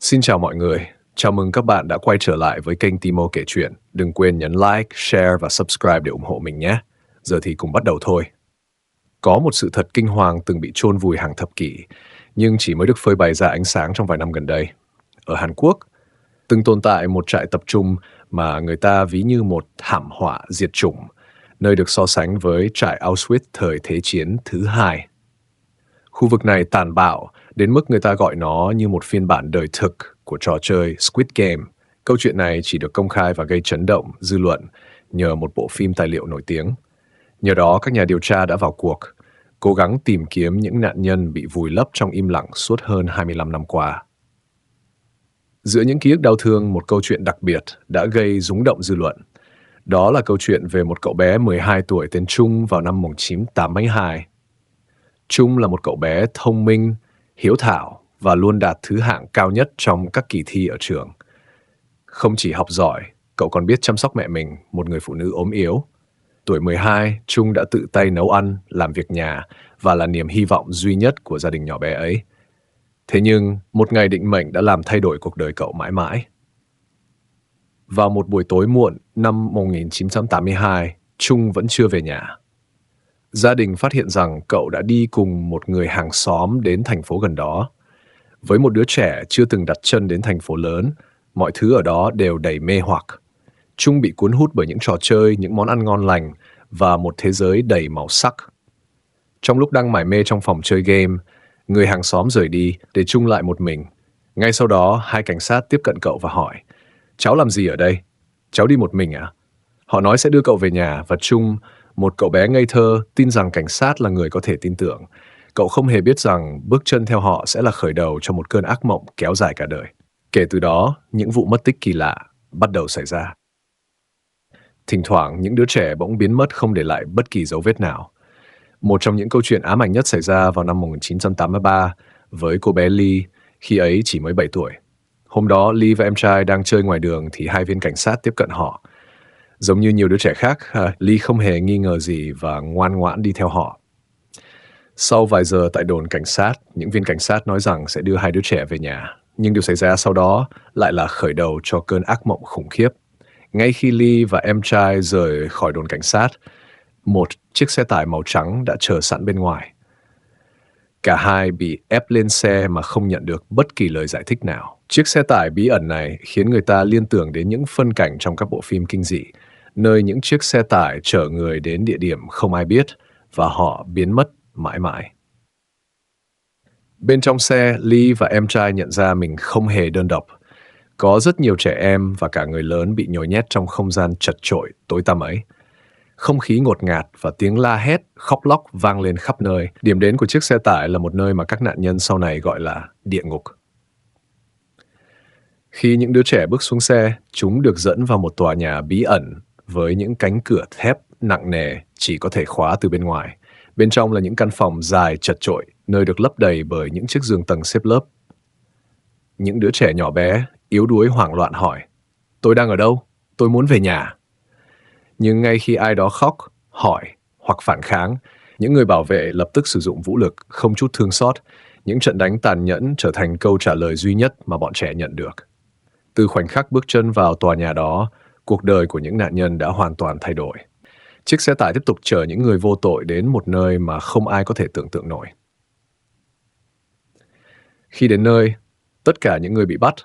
Xin chào mọi người, chào mừng các bạn đã quay trở lại với kênh Timo kể chuyện. Đừng quên nhấn like, share và subscribe để ủng hộ mình nhé. Giờ thì cùng bắt đầu thôi. Có một sự thật kinh hoàng từng bị chôn vùi hàng thập kỷ, nhưng chỉ mới được phơi bày ra ánh sáng trong vài năm gần đây. Ở Hàn Quốc, từng tồn tại một trại tập trung mà người ta ví như một thảm họa diệt chủng, nơi được so sánh với trại Auschwitz thời Thế chiến thứ hai. Khu vực này tàn bạo đến mức người ta gọi nó như một phiên bản đời thực của trò chơi Squid Game. Câu chuyện này chỉ được công khai và gây chấn động dư luận nhờ một bộ phim tài liệu nổi tiếng. Nhờ đó, các nhà điều tra đã vào cuộc, cố gắng tìm kiếm những nạn nhân bị vùi lấp trong im lặng suốt hơn 25 năm qua. Giữa những ký ức đau thương, một câu chuyện đặc biệt đã gây rúng động dư luận. Đó là câu chuyện về một cậu bé 12 tuổi tên Trung vào năm 1982. Trung là một cậu bé thông minh, hiếu thảo và luôn đạt thứ hạng cao nhất trong các kỳ thi ở trường. Không chỉ học giỏi, cậu còn biết chăm sóc mẹ mình, một người phụ nữ ốm yếu. Tuổi 12, Trung đã tự tay nấu ăn, làm việc nhà và là niềm hy vọng duy nhất của gia đình nhỏ bé ấy. Thế nhưng, một ngày định mệnh đã làm thay đổi cuộc đời cậu mãi mãi. Vào một buổi tối muộn năm 1982, Trung vẫn chưa về nhà. Gia đình phát hiện rằng cậu đã đi cùng một người hàng xóm đến thành phố gần đó. Với một đứa trẻ chưa từng đặt chân đến thành phố lớn, mọi thứ ở đó đều đầy mê hoặc. Trung bị cuốn hút bởi những trò chơi, những món ăn ngon lành và một thế giới đầy màu sắc. Trong lúc đang mải mê trong phòng chơi game, người hàng xóm rời đi để Trung lại một mình. Ngay sau đó, hai cảnh sát tiếp cận cậu và hỏi: "Cháu làm gì ở đây? Cháu đi một mình à?" Họ nói sẽ đưa cậu về nhà và Trung, một cậu bé ngây thơ, tin rằng cảnh sát là người có thể tin tưởng. Cậu không hề biết rằng bước chân theo họ sẽ là khởi đầu cho một cơn ác mộng kéo dài cả đời. Kể từ đó, những vụ mất tích kỳ lạ bắt đầu xảy ra. Thỉnh thoảng, những đứa trẻ bỗng biến mất không để lại bất kỳ dấu vết nào. Một trong những câu chuyện ám ảnh nhất xảy ra vào năm 1983 với cô bé Lee, khi ấy chỉ mới 7 tuổi. Hôm đó, Lee và em trai đang chơi ngoài đường thì hai viên cảnh sát tiếp cận họ. Giống như nhiều đứa trẻ khác, Lee không hề nghi ngờ gì và ngoan ngoãn đi theo họ. Sau vài giờ tại đồn cảnh sát, những viên cảnh sát nói rằng sẽ đưa hai đứa trẻ về nhà. Nhưng điều xảy ra sau đó lại là khởi đầu cho cơn ác mộng khủng khiếp. Ngay khi Lee và em trai rời khỏi đồn cảnh sát, một chiếc xe tải màu trắng đã chờ sẵn bên ngoài. Cả hai bị ép lên xe mà không nhận được bất kỳ lời giải thích nào. Chiếc xe tải bí ẩn này khiến người ta liên tưởng đến những phân cảnh trong các bộ phim kinh dị, nơi những chiếc xe tải chở người đến địa điểm không ai biết và họ biến mất mãi mãi. Bên trong xe, Lee và em trai nhận ra mình không hề đơn độc. Có rất nhiều trẻ em và cả người lớn bị nhồi nhét trong không gian chật chội, tối tăm ấy. Không khí ngột ngạt và tiếng la hét, khóc lóc vang lên khắp nơi. Điểm đến của chiếc xe tải là một nơi mà các nạn nhân sau này gọi là địa ngục. Khi những đứa trẻ bước xuống xe, chúng được dẫn vào một tòa nhà bí ẩn với những cánh cửa thép nặng nề chỉ có thể khóa từ bên ngoài. Bên trong là những căn phòng dài chật chội, nơi được lấp đầy bởi những chiếc giường tầng xếp lớp. Những đứa trẻ nhỏ bé, yếu đuối hoảng loạn hỏi: "Tôi đang ở đâu? Tôi muốn về nhà." Nhưng ngay khi ai đó khóc, hỏi hoặc phản kháng, những người bảo vệ lập tức sử dụng vũ lực, không chút thương xót. Những trận đánh tàn nhẫn trở thành câu trả lời duy nhất mà bọn trẻ nhận được. Từ khoảnh khắc bước chân vào tòa nhà đó, cuộc đời của những nạn nhân đã hoàn toàn thay đổi. Chiếc xe tải tiếp tục chở những người vô tội đến một nơi mà không ai có thể tưởng tượng nổi. Khi đến nơi, tất cả những người bị bắt,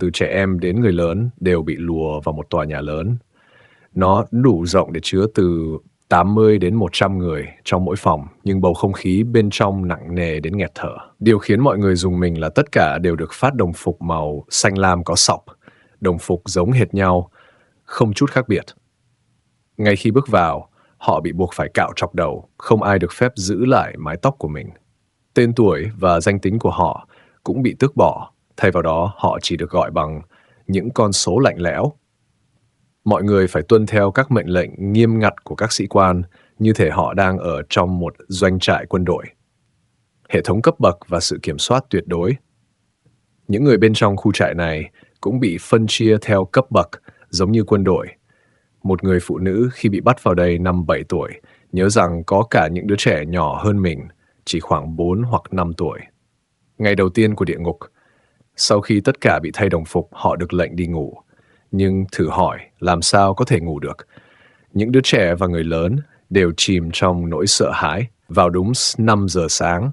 từ trẻ em đến người lớn, đều bị lùa vào một tòa nhà lớn. Nó đủ rộng để chứa từ 80 đến 100 người trong mỗi phòng, nhưng bầu không khí bên trong nặng nề đến nghẹt thở. Điều khiến mọi người rùng mình là tất cả đều được phát đồng phục màu xanh lam có sọc, đồng phục giống hệt nhau, không chút khác biệt. Ngay khi bước vào, họ bị buộc phải cạo trọc đầu, không ai được phép giữ lại mái tóc của mình. Tên tuổi và danh tính của họ cũng bị tước bỏ, thay vào đó họ chỉ được gọi bằng những con số lạnh lẽo. Mọi người phải tuân theo các mệnh lệnh nghiêm ngặt của các sĩ quan, như thể họ đang ở trong một doanh trại quân đội. Hệ thống cấp bậc và sự kiểm soát tuyệt đối. Những người bên trong khu trại này cũng bị phân chia theo cấp bậc, giống như quân đội. Một người phụ nữ khi bị bắt vào đây năm 7 tuổi, nhớ rằng có cả những đứa trẻ nhỏ hơn mình, chỉ khoảng 4 hoặc 5 tuổi. Ngày đầu tiên của địa ngục, Sau khi tất cả bị thay đồng phục, họ được lệnh đi ngủ. Nhưng thử hỏi, làm sao có thể ngủ được? Những đứa trẻ và người lớn đều chìm trong nỗi sợ hãi. Vào đúng 5 giờ sáng,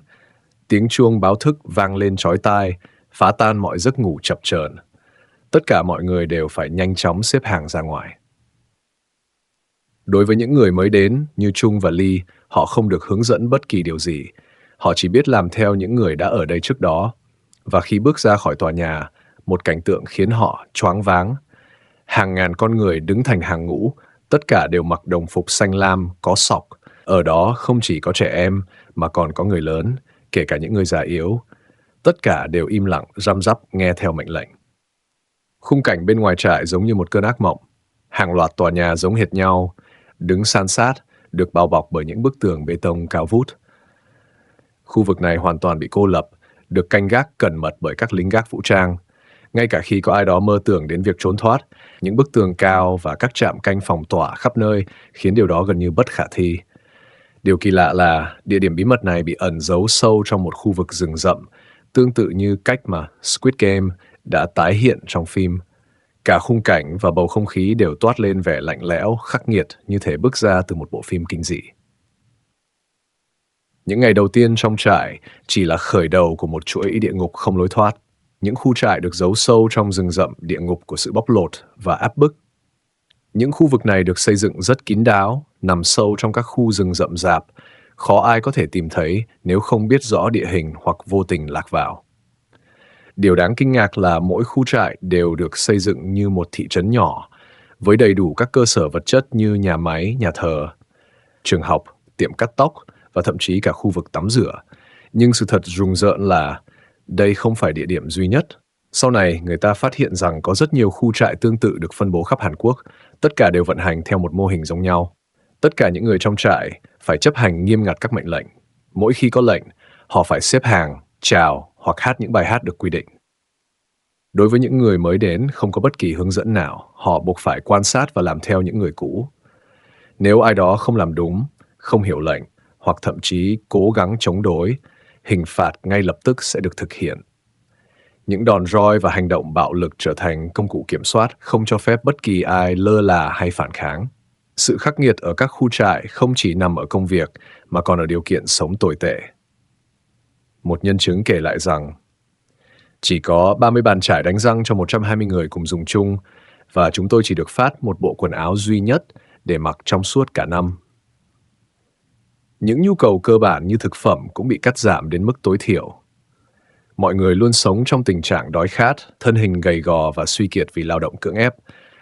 tiếng chuông báo thức vang lên chói tai, phá tan mọi giấc ngủ chập chờn. Tất cả mọi người đều phải nhanh chóng xếp hàng ra ngoài. Đối với những người mới đến như Trung và Ly, họ không được hướng dẫn bất kỳ điều gì. Họ chỉ biết làm theo những người đã ở đây trước đó. Và khi bước ra khỏi tòa nhà, một cảnh tượng khiến họ choáng váng. Hàng ngàn con người đứng thành hàng ngũ, tất cả đều mặc đồng phục xanh lam, có sọc. Ở đó không chỉ có trẻ em, mà còn có người lớn, kể cả những người già yếu. Tất cả đều im lặng, răm rắp nghe theo mệnh lệnh. Khung cảnh bên ngoài trại giống như một cơn ác mộng. Hàng loạt tòa nhà giống hệt nhau, đứng san sát, được bao bọc bởi những bức tường bê tông cao vút. Khu vực này hoàn toàn bị cô lập, được canh gác cẩn mật bởi các lính gác vũ trang. Ngay cả khi có ai đó mơ tưởng đến việc trốn thoát, những bức tường cao và các trạm canh phòng tỏa khắp nơi khiến điều đó gần như bất khả thi. Điều kỳ lạ là địa điểm bí mật này bị ẩn giấu sâu trong một khu vực rừng rậm, tương tự như cách mà Squid Game đã tái hiện trong phim. Cả khung cảnh và bầu không khí đều toát lên vẻ lạnh lẽo, khắc nghiệt như thể bước ra từ một bộ phim kinh dị. Những ngày đầu tiên trong trại chỉ là khởi đầu của một chuỗi địa ngục không lối thoát. Những khu trại được giấu sâu trong rừng rậm, địa ngục của sự bóc lột và áp bức. Những khu vực này được xây dựng rất kín đáo, nằm sâu trong các khu rừng rậm rạp, khó ai có thể tìm thấy nếu không biết rõ địa hình hoặc vô tình lạc vào. Điều đáng kinh ngạc là mỗi khu trại đều được xây dựng như một thị trấn nhỏ, với đầy đủ các cơ sở vật chất như nhà máy, nhà thờ, trường học, tiệm cắt tóc và thậm chí cả khu vực tắm rửa. Nhưng sự thật rùng rợn là đây không phải địa điểm duy nhất. Sau này, người ta phát hiện rằng có rất nhiều khu trại tương tự được phân bố khắp Hàn Quốc, tất cả đều vận hành theo một mô hình giống nhau. Tất cả những người trong trại phải chấp hành nghiêm ngặt các mệnh lệnh. Mỗi khi có lệnh, họ phải xếp hàng, chào hoặc hát những bài hát được quy định. Đối với những người mới đến, không có bất kỳ hướng dẫn nào, họ buộc phải quan sát và làm theo những người cũ. Nếu ai đó không làm đúng, không hiểu lệnh, hoặc thậm chí cố gắng chống đối, hình phạt ngay lập tức sẽ được thực hiện. Những đòn roi và hành động bạo lực trở thành công cụ kiểm soát, không cho phép bất kỳ ai lơ là hay phản kháng. Sự khắc nghiệt ở các khu trại không chỉ nằm ở công việc, mà còn ở điều kiện sống tồi tệ. Một nhân chứng kể lại rằng, chỉ có 30 bàn chải đánh răng cho 120 người cùng dùng chung, và chúng tôi chỉ được phát một bộ quần áo duy nhất để mặc trong suốt cả năm. Những nhu cầu cơ bản như thực phẩm cũng bị cắt giảm đến mức tối thiểu. Mọi người luôn sống trong tình trạng đói khát, thân hình gầy gò và suy kiệt vì lao động cưỡng ép,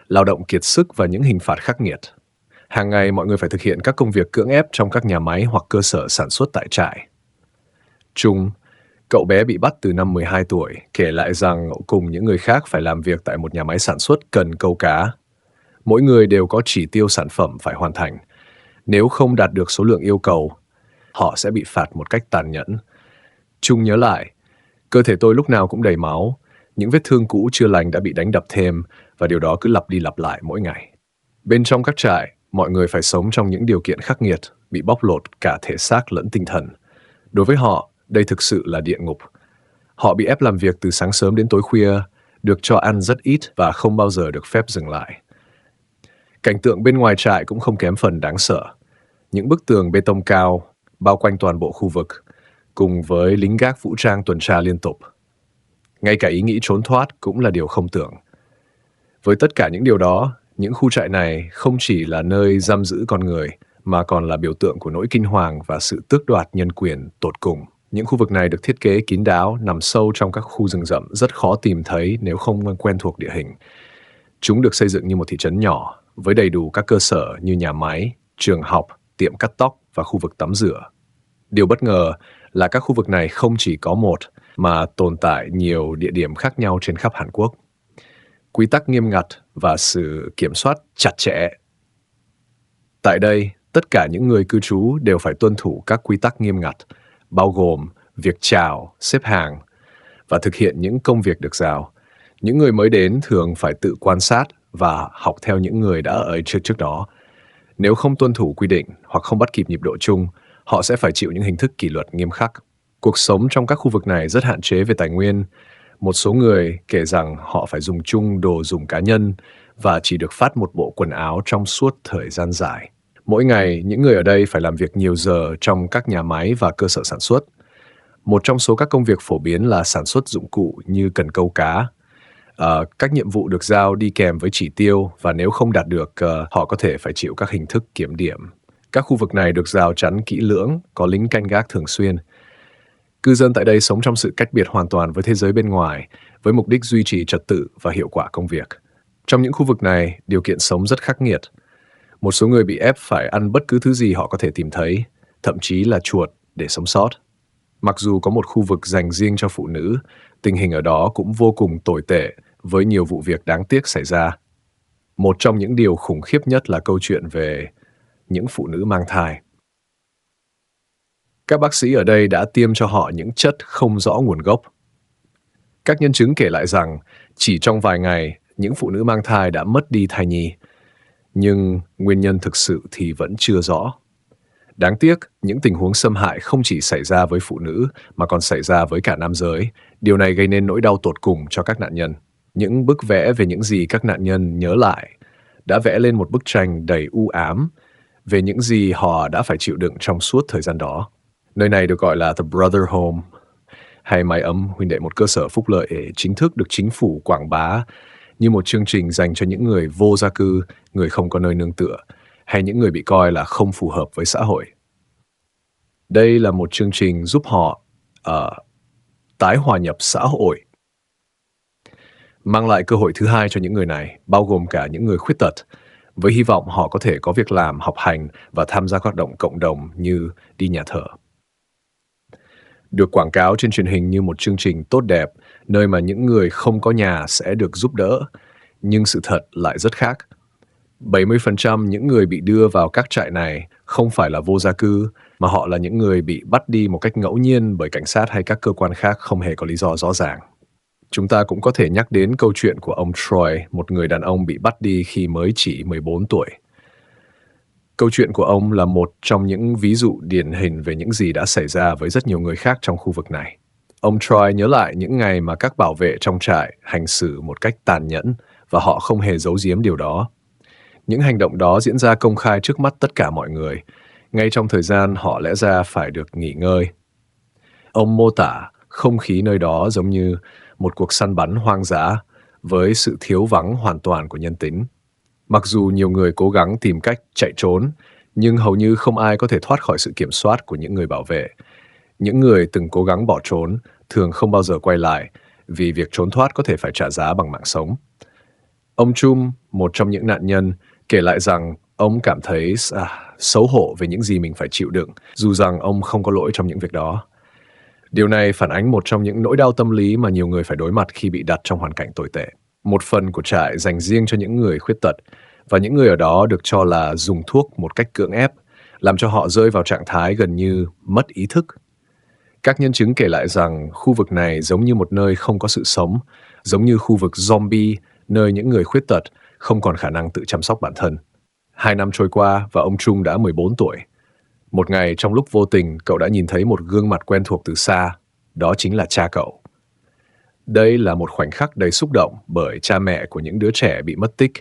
lao động kiệt sức và những hình phạt khắc nghiệt. Hàng ngày mọi người phải thực hiện các công việc cưỡng ép trong các nhà máy hoặc cơ sở sản xuất tại trại. Trung, cậu bé bị bắt từ năm 12 tuổi, kể lại rằng cậu cùng những người khác phải làm việc tại một nhà máy sản xuất cần câu cá. Mỗi người đều có chỉ tiêu sản phẩm phải hoàn thành. Nếu không đạt được số lượng yêu cầu, họ sẽ bị phạt một cách tàn nhẫn. Trung nhớ lại, cơ thể tôi lúc nào cũng đầy máu, những vết thương cũ chưa lành đã bị đánh đập thêm và điều đó cứ lặp đi lặp lại mỗi ngày. Bên trong các trại, mọi người phải sống trong những điều kiện khắc nghiệt, bị bóc lột cả thể xác lẫn tinh thần. Đối với họ, đây thực sự là địa ngục. Họ bị ép làm việc từ sáng sớm đến tối khuya, được cho ăn rất ít và không bao giờ được phép dừng lại. Cảnh tượng bên ngoài trại cũng không kém phần đáng sợ. Những bức tường bê tông cao bao quanh toàn bộ khu vực, cùng với lính gác vũ trang tuần tra liên tục. Ngay cả ý nghĩ trốn thoát cũng là điều không tưởng. Với tất cả những điều đó, những khu trại này không chỉ là nơi giam giữ con người, mà còn là biểu tượng của nỗi kinh hoàng và sự tước đoạt nhân quyền tột cùng. Những khu vực này được thiết kế kín đáo, nằm sâu trong các khu rừng rậm, rất khó tìm thấy nếu không quen thuộc địa hình. Chúng được xây dựng như một thị trấn nhỏ, với đầy đủ các cơ sở như nhà máy, trường học, tiệm cắt tóc và khu vực tắm rửa. Điều bất ngờ là các khu vực này không chỉ có một, mà tồn tại nhiều địa điểm khác nhau trên khắp Hàn Quốc. Quy tắc nghiêm ngặt và sự kiểm soát chặt chẽ. Tại đây, tất cả những người cư trú đều phải tuân thủ các quy tắc nghiêm ngặt, bao gồm việc chào, xếp hàng và thực hiện những công việc được giao. Những người mới đến thường phải tự quan sát và học theo những người đã ở trước đó. Nếu không tuân thủ quy định hoặc không bắt kịp nhịp độ chung, họ sẽ phải chịu những hình thức kỷ luật nghiêm khắc. Cuộc sống trong các khu vực này rất hạn chế về tài nguyên, Một số người kể rằng họ phải dùng chung đồ dùng cá nhân và chỉ được phát một bộ quần áo trong suốt thời gian dài. Mỗi ngày, những người ở đây phải làm việc nhiều giờ trong các nhà máy và cơ sở sản xuất. Một trong số các công việc phổ biến là sản xuất dụng cụ như cần câu cá. Các nhiệm vụ được giao đi kèm với chỉ tiêu và nếu không đạt được, họ có thể phải chịu các hình thức kiểm điểm. Các khu vực này được rào chắn kỹ lưỡng, có lính canh gác thường xuyên. Cư dân tại đây sống trong sự cách biệt hoàn toàn với thế giới bên ngoài, với mục đích duy trì trật tự và hiệu quả công việc. Trong những khu vực này, điều kiện sống rất khắc nghiệt. Một số người bị ép phải ăn bất cứ thứ gì họ có thể tìm thấy, thậm chí là chuột để sống sót. Mặc dù có một khu vực dành riêng cho phụ nữ, tình hình ở đó cũng vô cùng tồi tệ với nhiều vụ việc đáng tiếc xảy ra. Một trong những điều khủng khiếp nhất là câu chuyện về những phụ nữ mang thai. Các bác sĩ ở đây đã tiêm cho họ những chất không rõ nguồn gốc. Các nhân chứng kể lại rằng chỉ trong vài ngày, những phụ nữ mang thai đã mất đi thai nhi. Nhưng nguyên nhân thực sự thì vẫn chưa rõ. Đáng tiếc, những tình huống xâm hại không chỉ xảy ra với phụ nữ mà còn xảy ra với cả nam giới. Điều này gây nên nỗi đau tột cùng cho các nạn nhân. Những bức vẽ về những gì các nạn nhân nhớ lại đã vẽ lên một bức tranh đầy u ám về những gì họ đã phải chịu đựng trong suốt thời gian đó. Nơi này được gọi là The Brother Home, hay mái ấm huynh đệ, một cơ sở phúc lợi chính thức được chính phủ quảng bá như một chương trình dành cho những người vô gia cư, người không có nơi nương tựa, hay những người bị coi là không phù hợp với xã hội. Đây là một chương trình giúp họ tái hòa nhập xã hội, mang lại cơ hội thứ hai cho những người này, bao gồm cả những người khuyết tật, với hy vọng họ có thể có việc làm, học hành và tham gia các hoạt động cộng đồng như đi nhà thờ. Được quảng cáo trên truyền hình như một chương trình tốt đẹp, nơi mà những người không có nhà sẽ được giúp đỡ, nhưng sự thật lại rất khác. 70% những người bị đưa vào các trại này không phải là vô gia cư, mà họ là những người bị bắt đi một cách ngẫu nhiên bởi cảnh sát hay các cơ quan khác không hề có lý do rõ ràng. Chúng ta cũng có thể nhắc đến câu chuyện của ông Troy, một người đàn ông bị bắt đi khi mới chỉ 14 tuổi. Câu chuyện của ông là một trong những ví dụ điển hình về những gì đã xảy ra với rất nhiều người khác trong khu vực này. Ông Troy nhớ lại những ngày mà các bảo vệ trong trại hành xử một cách tàn nhẫn và họ không hề giấu giếm điều đó. Những hành động đó diễn ra công khai trước mắt tất cả mọi người, ngay trong thời gian họ lẽ ra phải được nghỉ ngơi. Ông mô tả không khí nơi đó giống như một cuộc săn bắn hoang dã với sự thiếu vắng hoàn toàn của nhân tính. Mặc dù nhiều người cố gắng tìm cách chạy trốn, nhưng hầu như không ai có thể thoát khỏi sự kiểm soát của những người bảo vệ. Những người từng cố gắng bỏ trốn thường không bao giờ quay lại vì việc trốn thoát có thể phải trả giá bằng mạng sống. Ông Chum, một trong những nạn nhân, kể lại rằng ông cảm thấy xấu hổ về những gì mình phải chịu đựng, dù rằng ông không có lỗi trong những việc đó. Điều này phản ánh một trong những nỗi đau tâm lý mà nhiều người phải đối mặt khi bị đặt trong hoàn cảnh tồi tệ. Một phần của trại dành riêng cho những người khuyết tật, và những người ở đó được cho là dùng thuốc một cách cưỡng ép, làm cho họ rơi vào trạng thái gần như mất ý thức. Các nhân chứng kể lại rằng khu vực này giống như một nơi không có sự sống, giống như khu vực zombie, nơi những người khuyết tật không còn khả năng tự chăm sóc bản thân. 2 năm trôi qua và ông Trung đã 14 tuổi. Một ngày trong lúc vô tình, cậu đã nhìn thấy một gương mặt quen thuộc từ xa. Đó chính là cha cậu. Đây là một khoảnh khắc đầy xúc động bởi cha mẹ của những đứa trẻ bị mất tích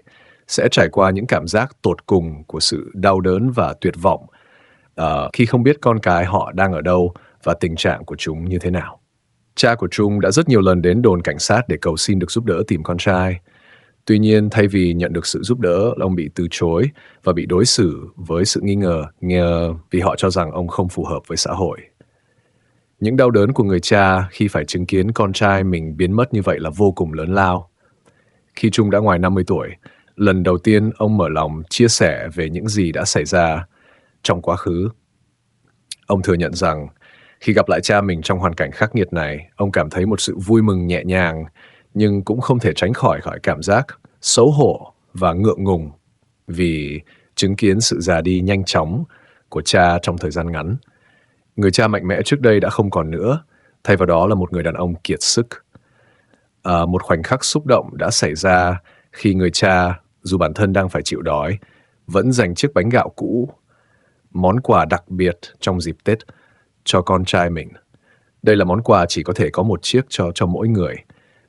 sẽ trải qua những cảm giác tột cùng của sự đau đớn và tuyệt vọng khi không biết con cái họ đang ở đâu và tình trạng của chúng như thế nào. Cha của Trung đã rất nhiều lần đến đồn cảnh sát để cầu xin được giúp đỡ tìm con trai. Tuy nhiên, thay vì nhận được sự giúp đỡ, ông bị từ chối và bị đối xử với sự nghi ngờ vì họ cho rằng ông không phù hợp với xã hội. Những đau đớn của người cha khi phải chứng kiến con trai mình biến mất như vậy là vô cùng lớn lao. Khi Trung đã ngoài 50 tuổi, lần đầu tiên ông mở lòng chia sẻ về những gì đã xảy ra trong quá khứ. Ông thừa nhận rằng khi gặp lại cha mình trong hoàn cảnh khắc nghiệt này, ông cảm thấy một sự vui mừng nhẹ nhàng, nhưng cũng không thể tránh khỏi cảm giác xấu hổ và ngượng ngùng vì chứng kiến sự già đi nhanh chóng của cha trong thời gian ngắn. Người cha mạnh mẽ trước đây đã không còn nữa, thay vào đó là một người đàn ông kiệt sức. Một khoảnh khắc xúc động đã xảy ra khi người cha, dù bản thân đang phải chịu đói, vẫn dành chiếc bánh gạo cũ, món quà đặc biệt trong dịp Tết, cho con trai mình. Đây là món quà chỉ có thể có một chiếc cho mỗi người.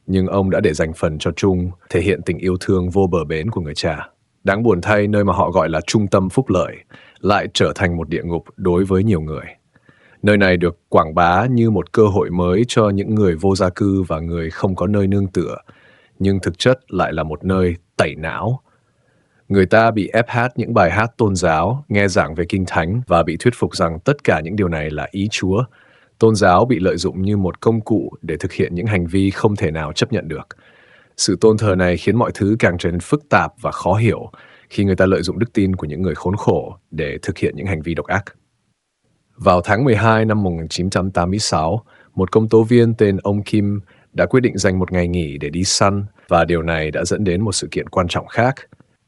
nhưng ông đã để dành phần cho Trung, thể hiện tình yêu thương vô bờ bến của người cha. Đáng buồn thay, nơi mà họ gọi là trung tâm phúc lợi lại trở thành một địa ngục đối với nhiều người. Nơi này được quảng bá như một cơ hội mới cho những người vô gia cư và người không có nơi nương tựa, nhưng thực chất lại là một nơi tẩy não. Người ta bị ép hát những bài hát tôn giáo, nghe giảng về kinh thánh và bị thuyết phục rằng tất cả những điều này là ý Chúa. Tôn giáo bị lợi dụng như một công cụ để thực hiện những hành vi không thể nào chấp nhận được. Sự tôn thờ này khiến mọi thứ càng trở nên phức tạp và khó hiểu khi người ta lợi dụng đức tin của những người khốn khổ để thực hiện những hành vi độc ác. Vào tháng 12 năm 1986, một công tố viên tên ông Kim đã quyết định dành một ngày nghỉ để đi săn, và điều này đã dẫn đến một sự kiện quan trọng khác.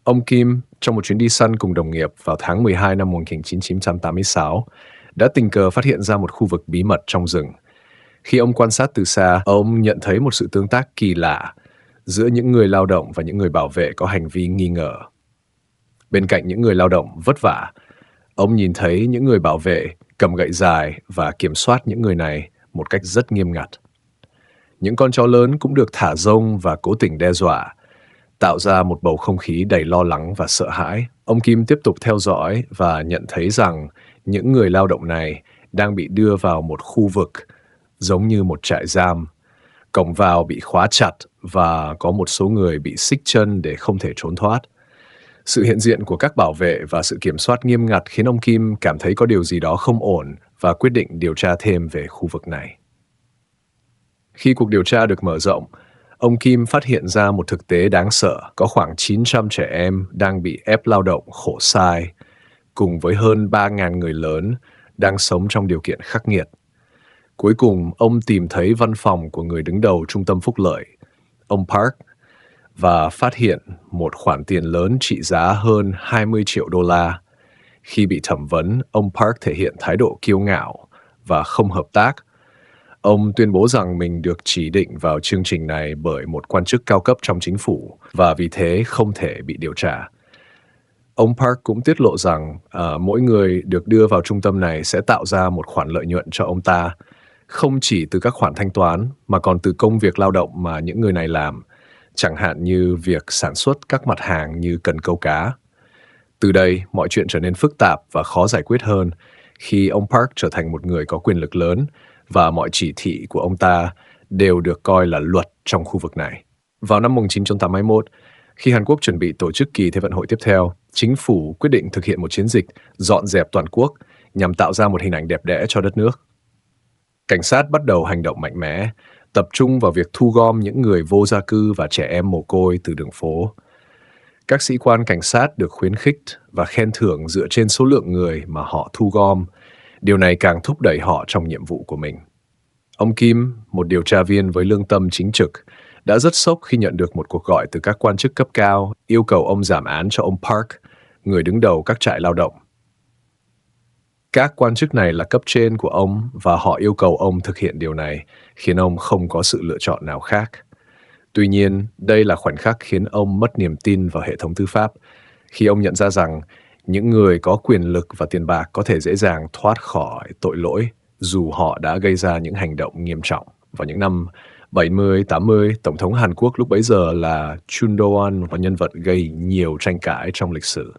Ông Kim, trong một chuyến đi săn cùng đồng nghiệp vào tháng 12 năm 1986, đã tình cờ phát hiện ra một khu vực bí mật trong rừng. Khi ông quan sát từ xa, ông nhận thấy một sự tương tác kỳ lạ giữa những người lao động và những người bảo vệ có hành vi nghi ngờ. Bên cạnh những người lao động vất vả, ông nhìn thấy những người bảo vệ cầm gậy dài và kiểm soát những người này một cách rất nghiêm ngặt. Những con chó lớn cũng được thả rông và cố tình đe dọa, tạo ra một bầu không khí đầy lo lắng và sợ hãi. Ông Kim tiếp tục theo dõi và nhận thấy rằng những người lao động này đang bị đưa vào một khu vực giống như một trại giam. Cổng vào bị khóa chặt và có một số người bị xích chân để không thể trốn thoát. Sự hiện diện của các bảo vệ và sự kiểm soát nghiêm ngặt khiến ông Kim cảm thấy có điều gì đó không ổn và quyết định điều tra thêm về khu vực này. Khi cuộc điều tra được mở rộng, ông Kim phát hiện ra một thực tế đáng sợ. Có khoảng 900 trẻ em đang bị ép lao động khổ sai, cùng với hơn 3.000 người lớn đang sống trong điều kiện khắc nghiệt. Cuối cùng, ông tìm thấy văn phòng của người đứng đầu trung tâm phúc lợi, ông Park, và phát hiện một khoản tiền lớn trị giá hơn 20 triệu đô la. Khi bị thẩm vấn, ông Park thể hiện thái độ kiêu ngạo và không hợp tác. Ông tuyên bố rằng mình được chỉ định vào chương trình này bởi một quan chức cao cấp trong chính phủ và vì thế không thể bị điều tra. Ông Park cũng tiết lộ rằng mỗi người được đưa vào trung tâm này sẽ tạo ra một khoản lợi nhuận cho ông ta, không chỉ từ các khoản thanh toán mà còn từ công việc lao động mà những người này làm, chẳng hạn như việc sản xuất các mặt hàng như cần câu cá. Từ đây, mọi chuyện trở nên phức tạp và khó giải quyết hơn khi ông Park trở thành một người có quyền lực lớn và mọi chỉ thị của ông ta đều được coi là luật trong khu vực này. Vào năm 1981, khi Hàn Quốc chuẩn bị tổ chức kỳ Thế vận hội tiếp theo, chính phủ quyết định thực hiện một chiến dịch dọn dẹp toàn quốc nhằm tạo ra một hình ảnh đẹp đẽ cho đất nước. Cảnh sát bắt đầu hành động mạnh mẽ, tập trung vào việc thu gom những người vô gia cư và trẻ em mồ côi từ đường phố. Các sĩ quan cảnh sát được khuyến khích và khen thưởng dựa trên số lượng người mà họ thu gom. Điều này càng thúc đẩy họ trong nhiệm vụ của mình. Ông Kim, một điều tra viên với lương tâm chính trực, đã rất sốc khi nhận được một cuộc gọi từ các quan chức cấp cao yêu cầu ông giảm án cho ông Park, người đứng đầu các trại lao động. Các quan chức này là cấp trên của ông và họ yêu cầu ông thực hiện điều này, khiến ông không có sự lựa chọn nào khác. Tuy nhiên, đây là khoảnh khắc khiến ông mất niềm tin vào hệ thống tư pháp, khi ông nhận ra rằng những người có quyền lực và tiền bạc có thể dễ dàng thoát khỏi tội lỗi dù họ đã gây ra những hành động nghiêm trọng. Vào những năm 70-80, Tổng thống Hàn Quốc lúc bấy giờ là Chun Do-won, một nhân vật gây nhiều tranh cãi trong lịch sử.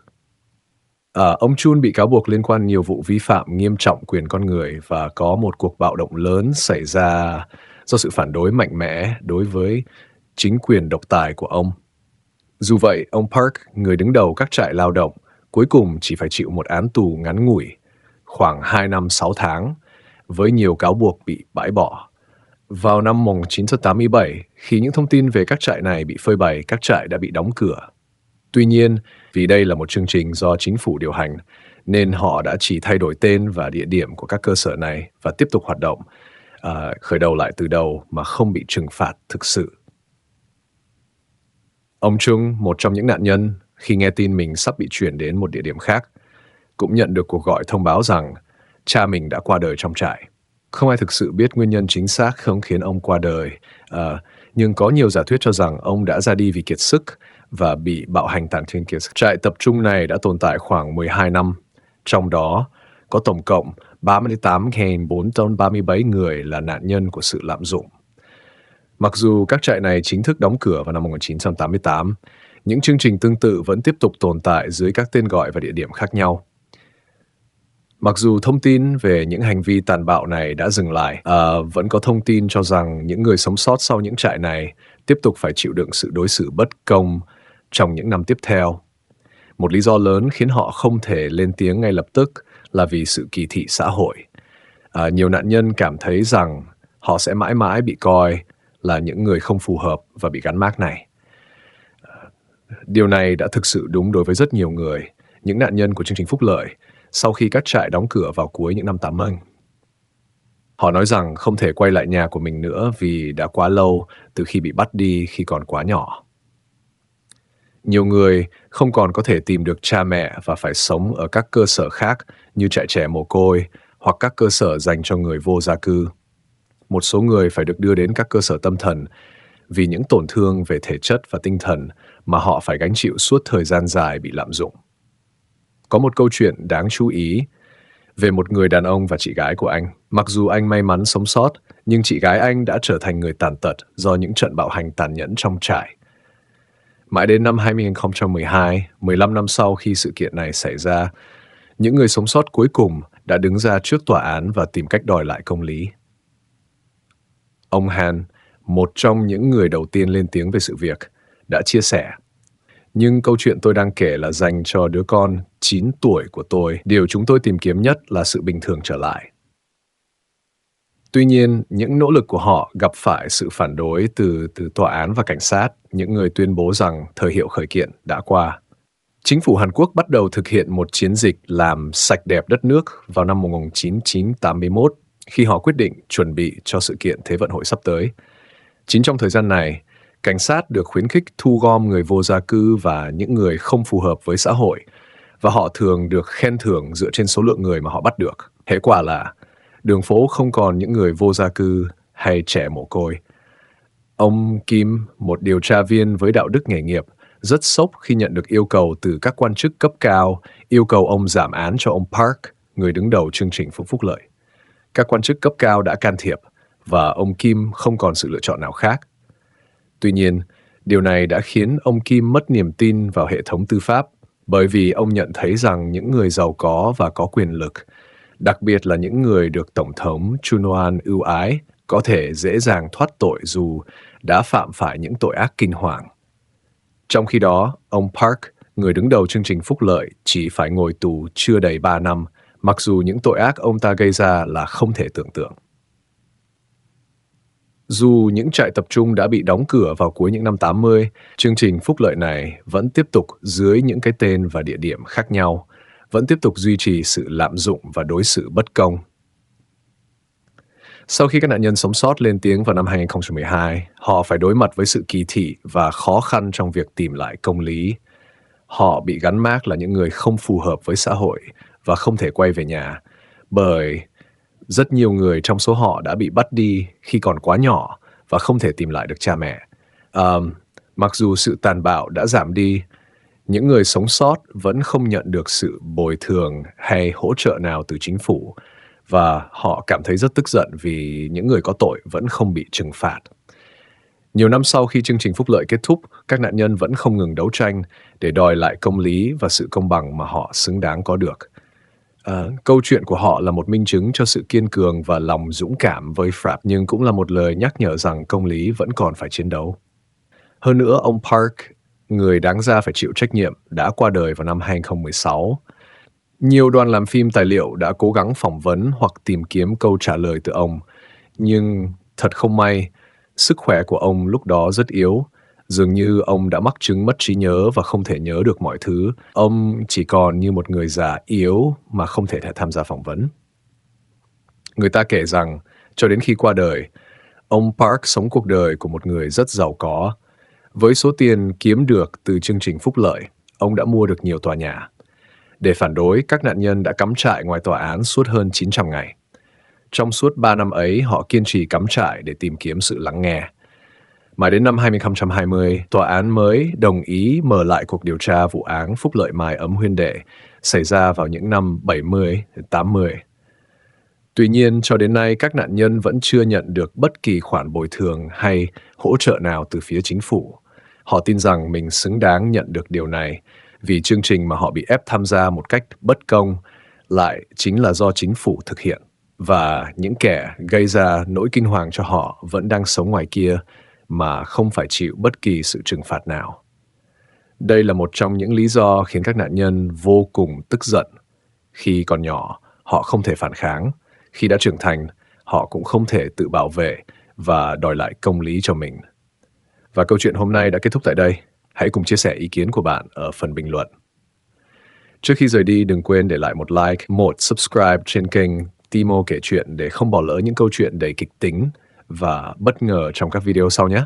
Ông Chun bị cáo buộc liên quan nhiều vụ vi phạm nghiêm trọng quyền con người và có một cuộc bạo động lớn xảy ra do sự phản đối mạnh mẽ đối với chính quyền độc tài của ông. Dù vậy, ông Park, người đứng đầu các trại lao động, cuối cùng chỉ phải chịu một án tù ngắn ngủi, khoảng 2 năm 6 tháng, với nhiều cáo buộc bị bãi bỏ. Vào năm 1987, khi những thông tin về các trại này bị phơi bày, các trại đã bị đóng cửa. Tuy nhiên, vì đây là một chương trình do chính phủ điều hành, nên họ đã chỉ thay đổi tên và địa điểm của các cơ sở này và tiếp tục hoạt động, khởi đầu lại từ đầu mà không bị trừng phạt thực sự. Ông Chung, một trong những nạn nhân, khi nghe tin mình sắp bị chuyển đến một địa điểm khác, cũng nhận được cuộc gọi thông báo rằng cha mình đã qua đời trong trại. Không ai thực sự biết nguyên nhân chính xác không khiến ông qua đời, nhưng có nhiều giả thuyết cho rằng ông đã ra đi vì kiệt sức và bị bạo hành tàn thương kiệt sức. Trại tập trung này đã tồn tại khoảng 12 năm, trong đó có tổng cộng 38.437 người là nạn nhân của sự lạm dụng. Mặc dù các trại này chính thức đóng cửa vào năm 1988, những chương trình tương tự vẫn tiếp tục tồn tại dưới các tên gọi và địa điểm khác nhau. Mặc dù thông tin về những hành vi tàn bạo này đã dừng lại, vẫn có thông tin cho rằng những người sống sót sau những trại này tiếp tục phải chịu đựng sự đối xử bất công trong những năm tiếp theo. Một lý do lớn khiến họ không thể lên tiếng ngay lập tức là vì sự kỳ thị xã hội. Nhiều nạn nhân cảm thấy rằng họ sẽ mãi mãi bị coi là những người không phù hợp và bị gắn mác này. Điều này đã thực sự đúng đối với rất nhiều người, những nạn nhân của chương trình phúc lợi, sau khi các trại đóng cửa vào cuối những năm 80. Họ nói rằng không thể quay lại nhà của mình nữa vì đã quá lâu từ khi bị bắt đi khi còn quá nhỏ. Nhiều người không còn có thể tìm được cha mẹ và phải sống ở các cơ sở khác như trại trẻ mồ côi hoặc các cơ sở dành cho người vô gia cư. Một số người phải được đưa đến các cơ sở tâm thần vì những tổn thương về thể chất và tinh thần mà họ phải gánh chịu suốt thời gian dài bị lạm dụng. Có một câu chuyện đáng chú ý về một người đàn ông và chị gái của anh. Mặc dù anh may mắn sống sót, nhưng chị gái anh đã trở thành người tàn tật do những trận bạo hành tàn nhẫn trong trại. Mãi đến năm 2012, 15 năm sau khi sự kiện này xảy ra, những người sống sót cuối cùng đã đứng ra trước tòa án và tìm cách đòi lại công lý. Ông Han, một trong những người đầu tiên lên tiếng về sự việc, đã chia sẻ: "Nhưng câu chuyện tôi đang kể là dành cho đứa con 9 tuổi của tôi. Điều chúng tôi tìm kiếm nhất là sự bình thường trở lại." Tuy nhiên, những nỗ lực của họ gặp phải sự phản đối từ tòa án và cảnh sát, những người tuyên bố rằng thời hiệu khởi kiện đã qua. Chính phủ Hàn Quốc bắt đầu thực hiện một chiến dịch làm sạch đẹp đất nước vào năm 1981 khi họ quyết định chuẩn bị cho sự kiện Thế vận hội sắp tới. Chính trong thời gian này, cảnh sát được khuyến khích thu gom người vô gia cư và những người không phù hợp với xã hội, và họ thường được khen thưởng dựa trên số lượng người mà họ bắt được. Hệ quả là đường phố không còn những người vô gia cư hay trẻ mồ côi. Ông Kim, một điều tra viên với đạo đức nghề nghiệp, rất sốc khi nhận được yêu cầu từ các quan chức cấp cao yêu cầu ông giảm án cho ông Park, người đứng đầu chương trình phúc lợi. Các quan chức cấp cao đã can thiệp và ông Kim không còn sự lựa chọn nào khác. Tuy nhiên, điều này đã khiến ông Kim mất niềm tin vào hệ thống tư pháp bởi vì ông nhận thấy rằng những người giàu có và có quyền lực, đặc biệt là những người được Tổng thống Chun Doo-an ưu ái, có thể dễ dàng thoát tội dù đã phạm phải những tội ác kinh hoàng. Trong khi đó, ông Park, người đứng đầu chương trình phúc lợi, chỉ phải ngồi tù chưa đầy 3 năm, mặc dù những tội ác ông ta gây ra là không thể tưởng tượng. Dù những trại tập trung đã bị đóng cửa vào cuối những năm 80, chương trình phúc lợi này vẫn tiếp tục dưới những cái tên và địa điểm khác nhau, vẫn tiếp tục duy trì sự lạm dụng và đối xử bất công. Sau khi các nạn nhân sống sót lên tiếng vào năm 2012, họ phải đối mặt với sự kỳ thị và khó khăn trong việc tìm lại công lý. Họ bị gắn mác là những người không phù hợp với xã hội và không thể quay về nhà, bởi rất nhiều người trong số họ đã bị bắt đi khi còn quá nhỏ và không thể tìm lại được cha mẹ. Mặc dù sự tàn bạo đã giảm đi, những người sống sót vẫn không nhận được sự bồi thường hay hỗ trợ nào từ chính phủ, và họ cảm thấy rất tức giận vì những người có tội vẫn không bị trừng phạt. Nhiều năm sau khi chương trình phúc lợi kết thúc, các nạn nhân vẫn không ngừng đấu tranh để đòi lại công lý và sự công bằng mà họ xứng đáng có được. Câu chuyện của họ là một minh chứng cho sự kiên cường và lòng dũng cảm với Frap, nhưng cũng là một lời nhắc nhở rằng công lý vẫn còn phải chiến đấu. Hơn nữa, ông Park, người đáng ra phải chịu trách nhiệm, đã qua đời vào năm 2016. Nhiều đoàn làm phim tài liệu đã cố gắng phỏng vấn hoặc tìm kiếm câu trả lời từ ông, nhưng thật không may, sức khỏe của ông lúc đó rất yếu. Dường như ông đã mắc chứng mất trí nhớ và không thể nhớ được mọi thứ. Ông chỉ còn như một người già yếu mà không thể tham gia phỏng vấn. Người ta kể rằng, cho đến khi qua đời, ông Park sống cuộc đời của một người rất giàu có. Với số tiền kiếm được từ chương trình phúc lợi, ông đã mua được nhiều tòa nhà. Để phản đối, các nạn nhân đã cắm trại ngoài tòa án suốt hơn 900 ngày. Trong suốt 3 năm ấy, họ kiên trì cắm trại để tìm kiếm sự lắng nghe. Mãi đến năm 2020, tòa án mới đồng ý mở lại cuộc điều tra vụ án phúc lợi mái ấm Huyên Đệ xảy ra vào những năm 70-80. Tuy nhiên, cho đến nay các nạn nhân vẫn chưa nhận được bất kỳ khoản bồi thường hay hỗ trợ nào từ phía chính phủ. Họ tin rằng mình xứng đáng nhận được điều này vì chương trình mà họ bị ép tham gia một cách bất công lại chính là do chính phủ thực hiện. Và những kẻ gây ra nỗi kinh hoàng cho họ vẫn đang sống ngoài kia mà không phải chịu bất kỳ sự trừng phạt nào. Đây là một trong những lý do khiến các nạn nhân vô cùng tức giận. Khi còn nhỏ, họ không thể phản kháng. Khi đã trưởng thành, họ cũng không thể tự bảo vệ và đòi lại công lý cho mình. Và câu chuyện hôm nay đã kết thúc tại đây. Hãy cùng chia sẻ ý kiến của bạn ở phần bình luận. Trước khi rời đi, đừng quên để lại một like, một subscribe trên kênh Timo kể chuyện để không bỏ lỡ những câu chuyện đầy kịch tính và bất ngờ trong các video sau nhé.